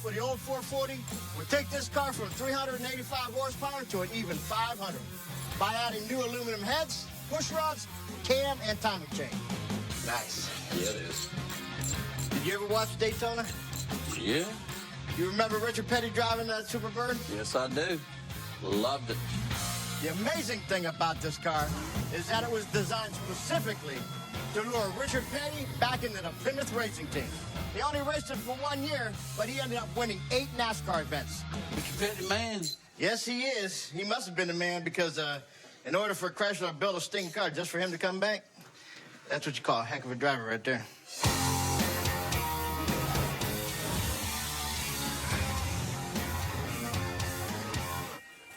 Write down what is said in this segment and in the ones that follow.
with the old 440 would take this car from 385 horsepower to an even 500 by adding new aluminum heads, push rods, cam, and timing chain. Nice. Yeah, it is. Did you ever watch Daytona? Yeah. You remember Richard Petty driving that Superbird? Yes, I do. Loved it. The amazing thing about this car is that it was designed specifically to lure Richard Petty back into the Plymouth racing team. He only raced it for 1 year, but he ended up winning 8 NASCAR events. Richard Petty, man. Yes, he is. He must have been the man because in order for Chrysler to build a stinking car just for him to come back, that's what you call a heck of a driver right there.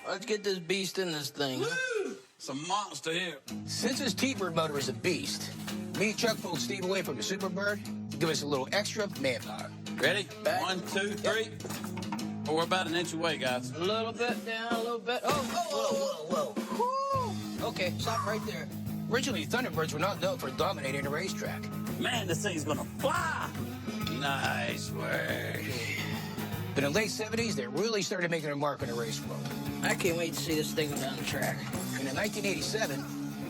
Let's get this beast in this thing. Woo! It's a monster here. Since his T-Bird motor is a beast, me and Chuck pulled Steve away from the Superbird to give us a little extra manpower. Ready? Back. 1, 2, 3. Well, we're about an inch away, guys. A little bit down, a little bit. Oh, whoa. Woo. Okay, stop right there. Originally, Thunderbirds were not known for dominating a racetrack. Man, this thing's gonna fly. Nice work. But in the late 70s, they really started making a mark in the race world. I can't wait to see this thing go down the track. And in 1987,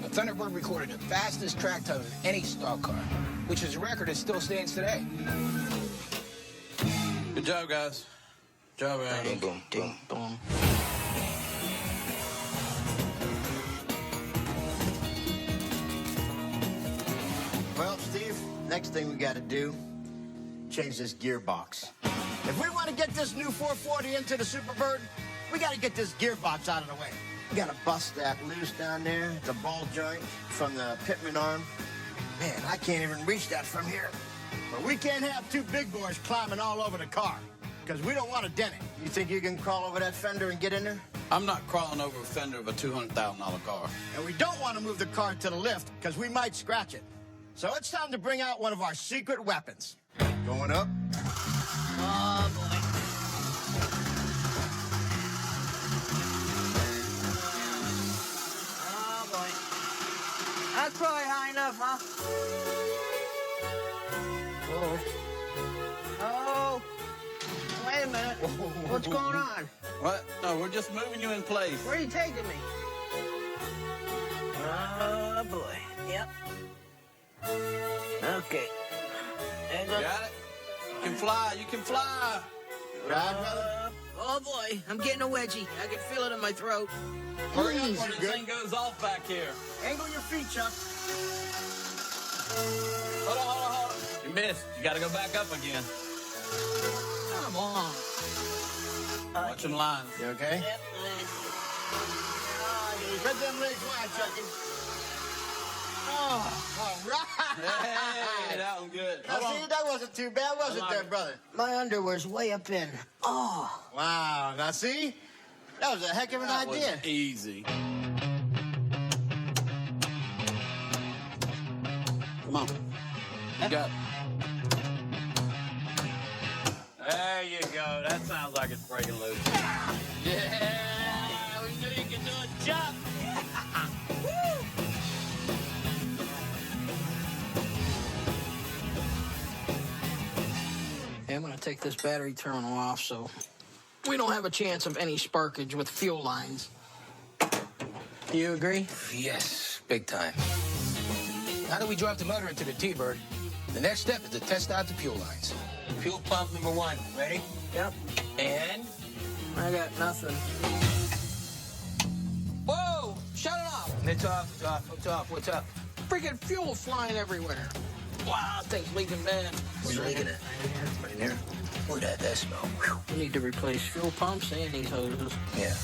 the Thunderbird recorded the fastest track time of any stock car, which is a record that still stands today. Good job, guys. Good job, guys. Boom, boom, boom, boom. Well, Steve, next thing we got to do, change this gearbox. If we want to get this new 440 into the Superbird, we got to get this gearbox out of the way. We got to bust that loose down there, the ball joint from the pitman arm. Man, I can't even reach that from here. But we can't have 2 big boys climbing all over the car because we don't want to dent it. You think you can crawl over that fender and get in there? I'm not crawling over a fender of a $200,000 car. And we don't want to move the car to the lift because we might scratch it. So it's time to bring out one of our secret weapons. Going up. Oh, boy. Oh, boy. That's probably high enough, huh? Whoa. Oh. Wait a minute. What's going on? What? No, we're just moving you in place. Where are you taking me? Oh, boy. Yep. Okay. There you go. Got it? You can fly. You can fly. Right, brother? Oh, boy. I'm getting a wedgie. I can feel it in my throat. Hurry up Easy, when this good. thing goes off back here. Angle your feet, Chuck. Hold on. You missed. You got to go back up again. Come on. Watch them lines. You okay? Yep. Spread them legs wide, Chucky. Oh, all right. Hey, that was good. Now, see, that wasn't too bad, was it there, brother? My underwear's way up in. Oh. Wow. Now, see? That was a heck of an That idea. was easy. Come on. You got it. There you go. That sounds like it's breaking loose. Yeah, we knew you could do a jump. Okay, I'm going to take this battery terminal off so we don't have a chance of any sparkage with fuel lines. You agree? Yes, big time. Now that we dropped the motor into the T-Bird, the next step is to test out the fuel lines. Fuel pump number 1, ready? Yep. And... I got nothing. Whoa! Shut it off! It's off. What's up? Freaking fuel flying everywhere. Wow, thing's leaking bad. Where's it leaking at? Right in there. Look at that smell. Whew. We need to replace fuel pumps and these hoses. Yeah.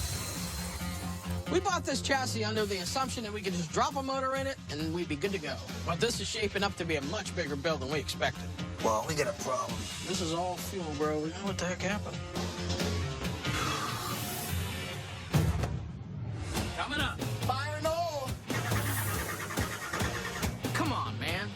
We bought this chassis under the assumption that we could just drop a motor in it and we'd be good to go. But this is shaping up to be a much bigger build than we expected. Well, we got a problem. This is all fuel, bro. We know what the heck happened. Coming up. Fire in the hole. Come on, man.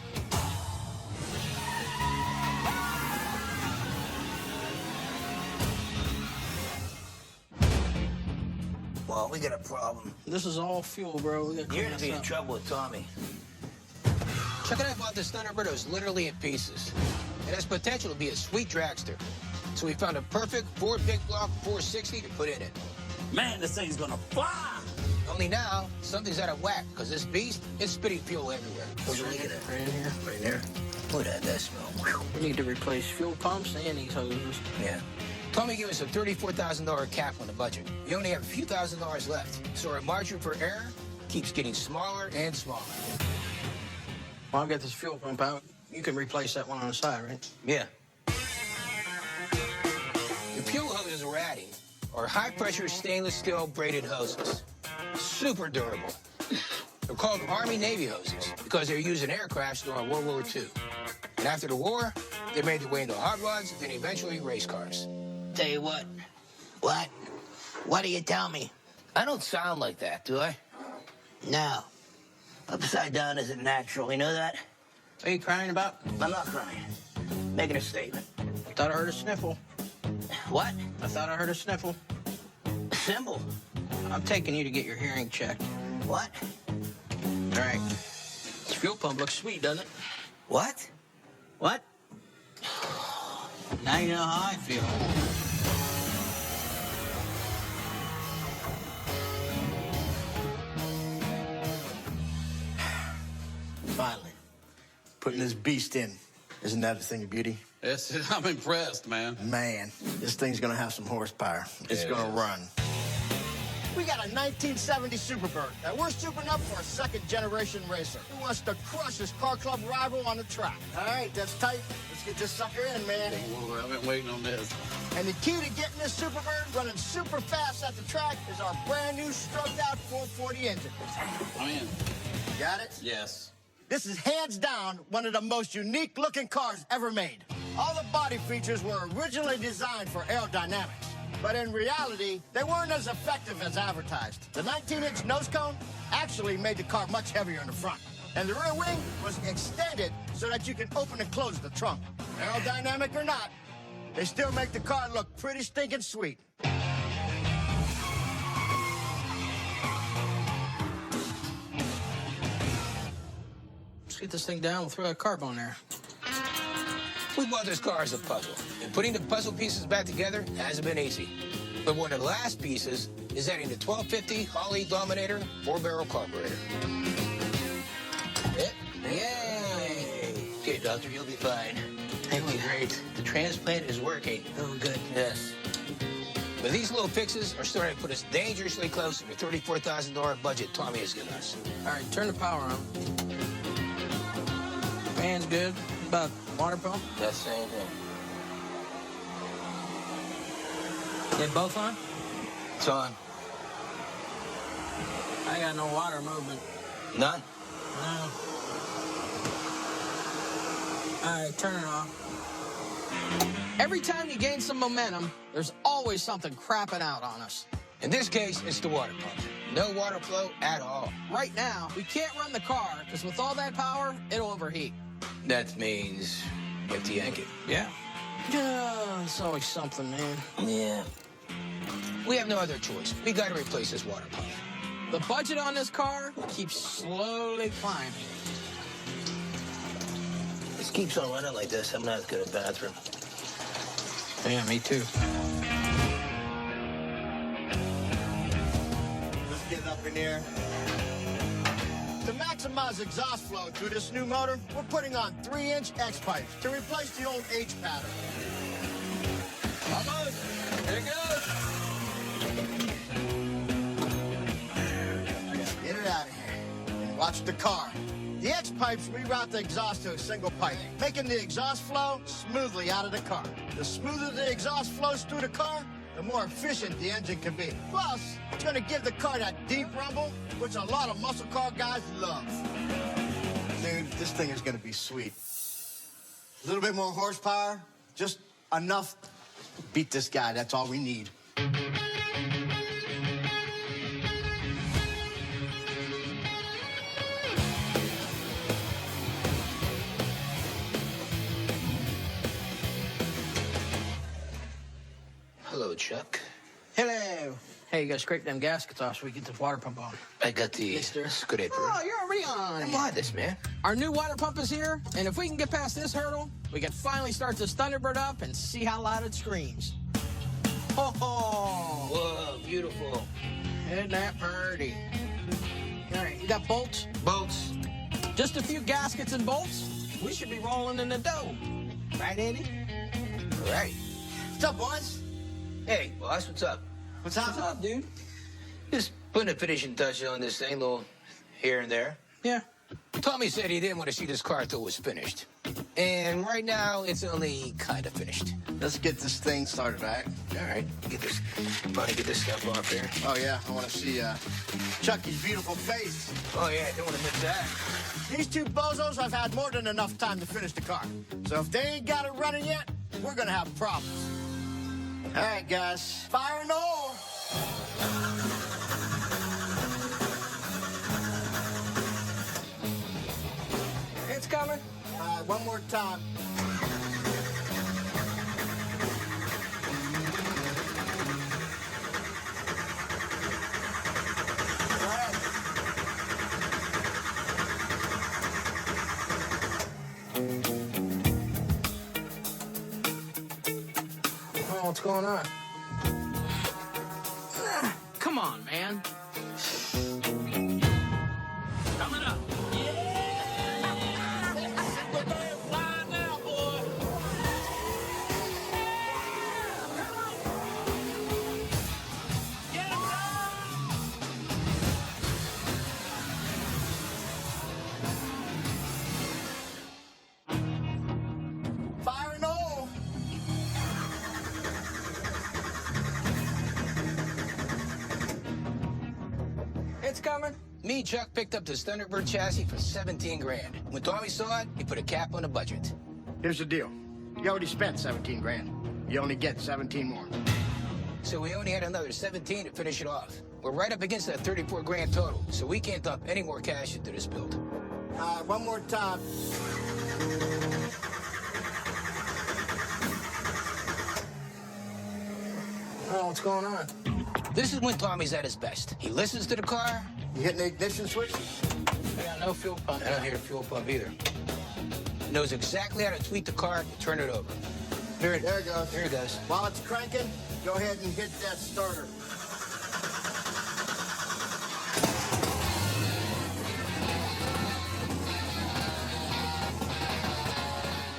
Well, we got a problem. This is all fuel, bro. We gotta You're clean gonna this be in up. trouble with Tommy. Chuck and I bought this Thunderbird. It was literally in pieces. It has potential to be a sweet dragster. So we found a perfect 4 big block 460 to put in it. Man, this thing's gonna fly. Only now, something's out of whack, because this beast is spitting fuel everywhere. Right in here. Right there. Look at that smell. Whew. We need to replace fuel pumps and these hoses. Yeah. Tommy gave us a $34,000 cap on the budget. We only have a few $1,000s left, so our margin for error keeps getting smaller and smaller. Well, I'll get this fuel pump out. You can replace that one on the side, right? Yeah. The fuel hoses we're adding are high-pressure stainless steel braided hoses. Super durable. They're called Army-Navy hoses because they were used in aircrafts during World War II. And after the war, they made their way into hot rods, then eventually race cars. Tell you what. What? What do you tell me? I don't sound like that, do I? No. Upside down isn't natural, you know that? What are you crying about? I'm not crying. Making a statement. I thought I heard a sniffle. What? I thought I heard a sniffle. A symbol? I'm taking you to get your hearing checked. What? All right. This fuel pump looks sweet, doesn't it? What? What? Now you know how I feel. Finally. Putting this beast in. Isn't that a thing of beauty? Yes, I'm impressed, man. Man, this thing's gonna have some horsepower. It's gonna run. We got a 1970 Superbird that we're souping up for a second-generation racer who wants to crush his car club rival on the track. All right, that's tight. Let's get this sucker in, man. Whoa, I've been waiting on this. And the key to getting this Superbird running super fast at the track is our brand new stroked-out 440 engine. I'm in. Got it? Yes. This is hands down one of the most unique-looking cars ever made. All the body features were originally designed for aerodynamics. But in reality, they weren't as effective as advertised. The 19-inch nose cone actually made the car much heavier in the front. And the rear wing was extended so that you can open and close the trunk. Aerodynamic or not, they still make the car look pretty stinking sweet. Let's get this thing down. We'll throw that carb on there. We bought this car as a puzzle, and putting the puzzle pieces back together hasn't been easy. But one of the last pieces is adding the 1250 Holley Dominator 4-barrel carburetor. Yay! Okay, doctor, you'll be fine. Thank you. Great. The transplant is working. Oh, good. Yes. But these little fixes are starting to put us dangerously close to the $34,000 budget Tommy has given us. All right, turn the power on. Fan's good. About water pump? That same thing. They both on? It's on. I got no water movement. None? No. All right, turn it off. Every time you gain some momentum, there's always something crapping out on us. In this case, it's the water pump. No water flow at all. Right now, we can't run the car because with all that power, it'll overheat. That means you have to yank it. Yeah. Yeah, it's always something, man. Yeah. We have no other choice. We got to replace this water pump. The budget on this car keeps slowly climbing. This keeps on running like this. I'm not as good at bathroom. Yeah, me too. Let's get it up in here. To maximize exhaust flow through this new motor, we're putting on 3-inch X-pipes to replace the old H pattern. Vamos! Here it goes! Get it out of here and watch the car. The X-pipes reroute the exhaust to a single pipe, making the exhaust flow smoothly out of the car. The smoother the exhaust flows through the car, the more efficient the engine can be. Plus, it's going to give the car that deep rumble, which a lot of muscle car guys love. Dude, this thing is going to be sweet. A little bit more horsepower, just enough to beat this guy. That's all we need. Hello, Chuck. Hello. Hey, you gotta scrape them gaskets off so we can get the water pump on. I got the Mister. scraper. Oh, you're already on. Why this, man? Our new water pump is here, and if we can get past this hurdle, we can finally start this Thunderbird up and see how loud it screams. Ho ho! Whoa, beautiful. Isn't that pretty? All right, you got bolts? Bolts. Just a few gaskets and bolts? We should be rolling in the dough. Right, Eddie? All right. What's up, boys? Hey, boss, what's up? What's up? What's up, dude? Just putting a finishing touch on this thing, little here and there. Yeah. Tommy said he didn't want to see this car until it was finished. And right now, it's only kind of finished. Let's get this thing started, all right? All right, get this stuff off here. Oh, yeah, I want to see Chucky's beautiful face. Oh, yeah, don't want to miss that. These two bozos have had more than enough time to finish the car. So if they ain't got it running yet, we're going to have problems. All right, guys, fire in all. It's coming. One more time. All right. Oh, what's going on? Come on, man. Coming up. Superbird flying now, boy. Get him Fire in all. It's coming. Me and Chuck picked up this Thunderbird chassis for 17 grand. When Tommy saw it, he put a cap on the budget. Here's the deal. You already spent 17 grand. You only get 17 more. So we only had another 17 to finish it off. We're right up against that 34 grand total, so we can't dump any more cash into this build. One more time. Oh, what's going on? This is when Tommy's at his best. He listens to the car. You hitting the ignition switch? I got no fuel pump. I don't hear a fuel pump either. Knows exactly how to tweak the car and turn it over. There it goes. There it goes. While it's cranking, go ahead and hit that starter.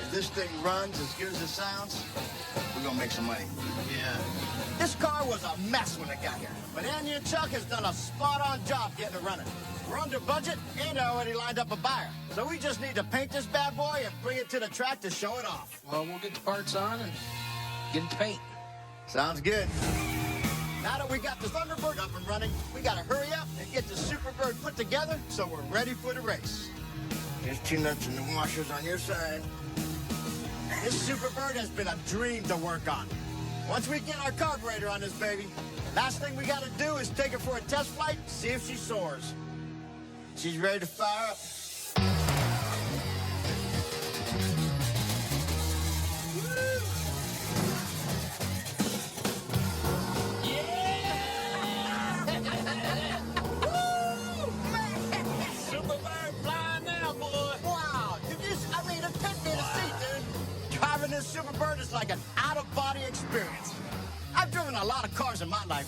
If this thing runs as good as it sounds, we're gonna make some money. Yeah. This car was a mess when it got here, but Andy and Chuck has done a spot-on job getting it running. We're under budget and already lined up a buyer. So we just need to paint this bad boy and bring it to the track to show it off. Well, we'll get the parts on and get it to paint. Sounds good. Now that we got the Thunderbird up and running, we gotta hurry up and get the Superbird put together so we're ready for the race. Here's two nuts and the washers on your side. This Superbird has been a dream to work on. Once we get our carburetor on this baby, last thing we gotta do is take her for a test flight, see if she soars. She's ready to fire up. Superbird flying now, boy. Wow, it took me to see, dude. Driving this Superbird is like an out-of-body experience. I've driven a lot of cars in my life,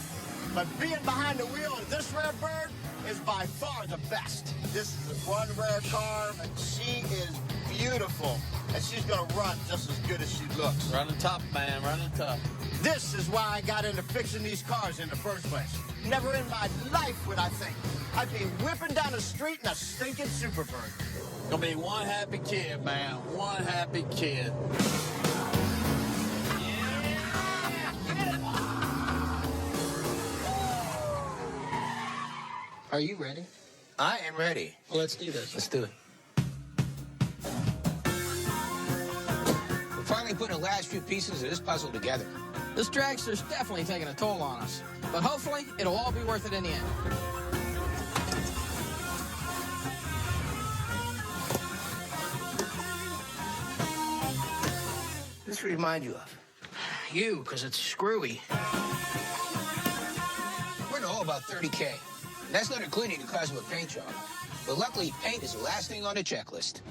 but being behind the wheel of this rare bird is by far the best. This is one rare car, and she is beautiful, and she's gonna run just as good as she looks. Running tough, man, running tough. This is why I got into fixing these cars in the first place. Never in my life would I think I'd be whipping down the street in a stinking Superbird. Gonna be one happy kid, man. One happy kid. Are you ready? I am ready. Well, let's do this. Let's do it. We're finally putting the last few pieces of this puzzle together. This dragster's definitely taking a toll on us, but hopefully it'll all be worth it in the end. What does this remind you of? You, because it's screwy. about 30K. And that's not including the cost of a paint job. But luckily, paint is the last thing on the checklist.